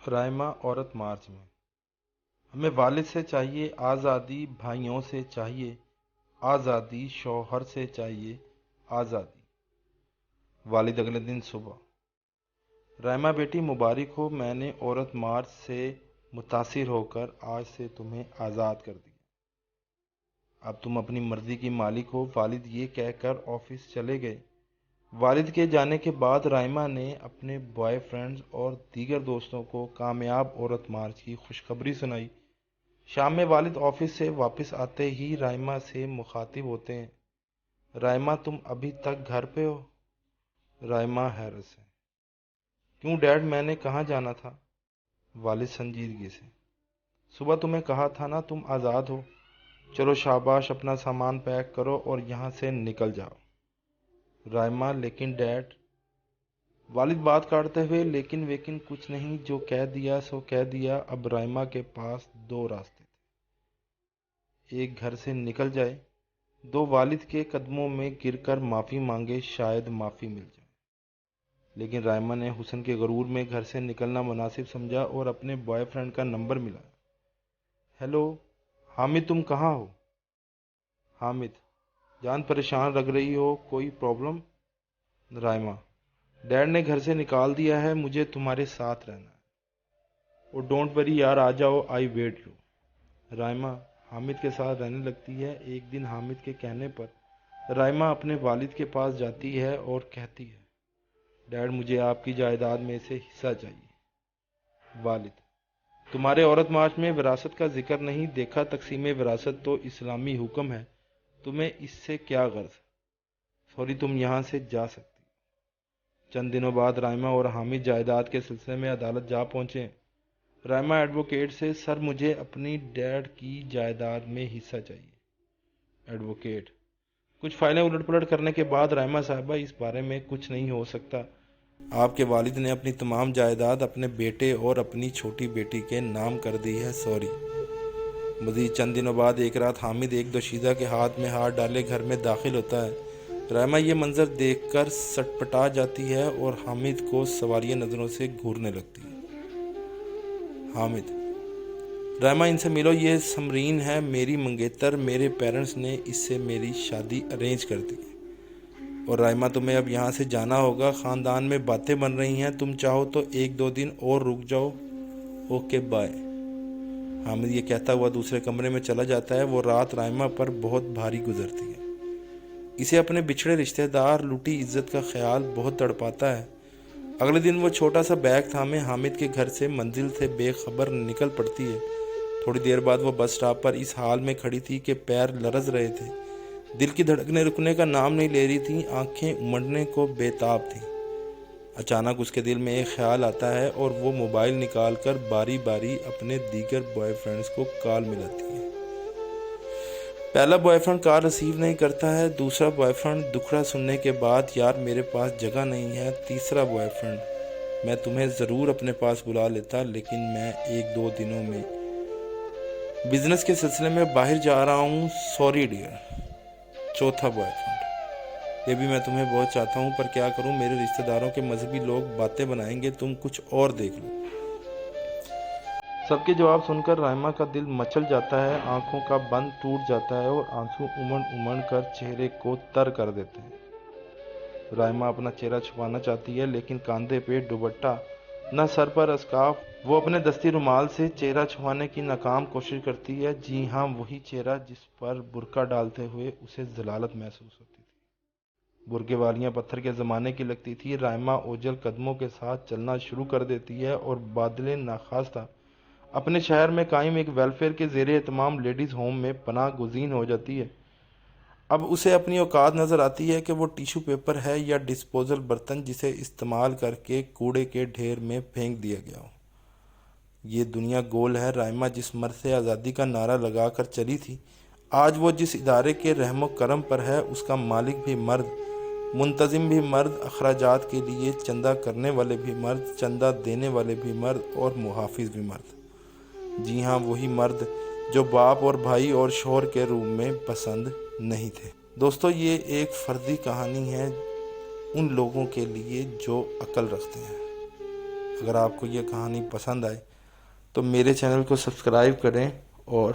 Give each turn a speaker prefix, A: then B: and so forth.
A: رائمہ عورت مارچ میں ہمیں والد سے چاہیے آزادی، بھائیوں سے چاہیے آزادی، شوہر سے چاہیے آزادی۔ والد اگلے دن صبح: رائمہ بیٹی مبارک ہو، میں نے عورت مارچ سے متاثر ہو کر آج سے تمہیں آزاد کر دیا۔ اب تم اپنی مرضی کی مالک ہو۔ والد یہ کہہ کر آفس چلے گئے۔ والد کے جانے کے بعد رائمہ نے اپنے بوائے فرینڈز اور دیگر دوستوں کو کامیاب عورت مارچ کی خوشخبری سنائی۔ شام میں والد آفس سے واپس آتے ہی رائمہ سے مخاطب ہوتے ہیں: رائمہ، تم ابھی تک گھر پہ ہو؟ رائمہ حیرت سے: کیوں ڈیڈ، میں نے کہاں جانا تھا؟ والد سنجیدگی سے: صبح تمہیں کہا تھا نا تم آزاد ہو۔ چلو شاباش، اپنا سامان پیک کرو اور یہاں سے نکل جاؤ۔ رائمہ: لیکن ڈیڈ۔ والد بات کاٹتے ہوئے: لیکن ویکن کچھ نہیں، جو کہہ دیا سو کہہ دیا۔ اب رائمہ کے پاس دو راستے تھے: ایک گھر سے نکل جائے، دو والد کے قدموں میں گر کر معافی مانگے، شاید معافی مل جائے۔ لیکن رائمہ نے حسن کے غرور میں گھر سے نکلنا مناسب سمجھا اور اپنے بوائے فرینڈ کا نمبر ملا۔ ہیلو حامد، تم کہاں ہو؟ حامد: جان پریشان لگ رہی ہو، کوئی پرابلم؟ رائمہ: ڈیڈ نے گھر سے نکال دیا ہے، مجھے تمہارے ساتھ رہنا ہے۔ اور ڈونٹ وری یار، آ جاؤ، آئی ویٹ یو۔ رائمہ حامد کے ساتھ رہنے لگتی ہے۔ ایک دن حامد کے کہنے پر رائمہ اپنے والد کے پاس جاتی ہے اور کہتی ہے: ڈیڈ، مجھے آپ کی جائیداد میں سے حصہ چاہیے۔ والد: تمہارے عورت مارچ میں وراثت کا ذکر نہیں دیکھا؟ تقسیم وراثت تو اسلامی حکم ہے، تمہیں اس سے کیا غرض؟ سوری، تم یہاں سے جا سکتی۔ چند دنوں بعد رائمہ اور حامد جائیداد کے سلسلے میں عدالت جا پہنچے۔ رائمہ ایڈوکیٹ سے: سر، مجھے اپنی ڈیڈ کی جائیداد میں حصہ چاہیے۔ ایڈوکیٹ: کچھ فائلیں الٹ پلٹ کرنے کے بعد رائمہ صاحبہ، اس بارے میں کچھ نہیں ہو سکتا۔ آپ کے والد نے اپنی تمام جائیداد اپنے بیٹے اور اپنی چھوٹی بیٹی کے نام کر دی ہے، سوری۔ مزید چند دنوں بعد ایک رات حامد ایک دوشیزہ کے ہاتھ میں ہاتھ ڈالے گھر میں داخل ہوتا ہے۔ رائمہ یہ منظر دیکھ کر سٹپٹا جاتی ہے اور حامد کو سوالیہ نظروں سے گھورنے لگتی ہے۔ حامد: رائمہ، ان سے ملو، یہ سمرین ہے، میری منگیتر، میرے پیرنٹس نے اس سے میری شادی ارینج کر دی۔ اور رائمہ، تمہیں اب یہاں سے جانا ہوگا، خاندان میں باتیں بن رہی ہیں، تم چاہو تو ایک دو دن اور رک جاؤ۔ Okay bye. حامد یہ کہتا ہوا دوسرے کمرے میں چلا جاتا ہے۔ وہ رات رائمہ پر بہت بھاری گزرتی ہے۔ اسے اپنے بچھڑے رشتہ دار، لوٹی عزت کا خیال بہت تڑپاتا ہے۔ اگلے دن وہ چھوٹا سا بیگ تھامے حامد کے گھر سے منزل سے بے خبر نکل پڑتی ہے۔ تھوڑی دیر بعد وہ بس سٹاپ پر اس حال میں کھڑی تھی کہ پیر لرز رہے تھے، دل کی دھڑکنیں رکنے کا نام نہیں لے رہی تھیں، آنکھیں امڑنے کو بے تاب تھیں۔ اچانک اس کے دل میں ایک خیال آتا ہے اور وہ موبائل نکال کر باری باری اپنے دیگر بوائے فرینڈز کو کال ملاتی ہے۔ پہلا بوائے فرینڈ کال ریسیو نہیں کرتا ہے۔ دوسرا بوائے فرینڈ دکھڑا سننے کے بعد: یار میرے پاس جگہ نہیں ہے۔ تیسرا بوائے فرینڈ: میں تمہیں ضرور اپنے پاس بلا لیتا، لیکن میں ایک دو دنوں میں بزنس کے سلسلے میں باہر جا رہا ہوں، سوری ڈیئر۔ چوتھا بوائے فرینڈ: یہ بھی میں تمہیں بہت چاہتا ہوں، پر کیا کروں، میرے رشتہ داروں کے مذہبی لوگ باتیں بنائیں گے، تم کچھ اور دیکھ لو۔ سب کے جواب سن کر رائمہ کا دل مچل جاتا ہے، آنکھوں کا بند ٹوٹ جاتا ہے اور آنسو امڑ امڑ کر چہرے کو تر کر دیتے ہیں۔ رائمہ اپنا چہرہ چھپانا چاہتی ہے، لیکن کاندھے پہ دوپٹہ، نہ سر پر اسکارف۔ وہ اپنے دستی رومال سے چہرہ چھپانے کی ناکام کوشش کرتی ہے، جی ہاں، وہی چہرہ جس پر برقع ڈالتے ہوئے اسے ذلالت محسوس ہوتی تھی۔ برقعے والیاں پتھر کے زمانے کی لگتی تھی۔ رائمہ اوجھل قدموں کے ساتھ چلنا شروع کر دیتی ہے اور بادل ناخواستہ اپنے شہر میں قائم ایک ویلفیئر کے زیر اہتمام لیڈیز ہوم میں پناہ گزین ہو جاتی ہے۔ اب اسے اپنی اوقات نظر آتی ہے کہ وہ ٹیشو پیپر ہے یا ڈسپوزل برتن جسے استعمال کر کے کوڑے کے ڈھیر میں پھینک دیا گیا ہو۔ یہ دنیا گول ہے۔ رائمہ جس مرد سے آزادی کا نعرہ لگا کر چلی تھی، آج وہ جس ادارے کے رحم و کرم پر ہے، اس کا مالک بھی مرد، منتظم بھی مرد، اخراجات کے لیے چندہ کرنے والے بھی مرد، چندہ دینے والے بھی مرد اور محافظ بھی مرد۔ جی ہاں، وہی مرد جو باپ اور بھائی اور شوہر کے روم میں پسند نہیں تھے۔ دوستو، یہ ایک فردی کہانی ہے ان لوگوں کے لیے جو عقل رکھتے ہیں۔ اگر آپ کو یہ کہانی پسند آئے تو میرے چینل کو سبسکرائب کریں اور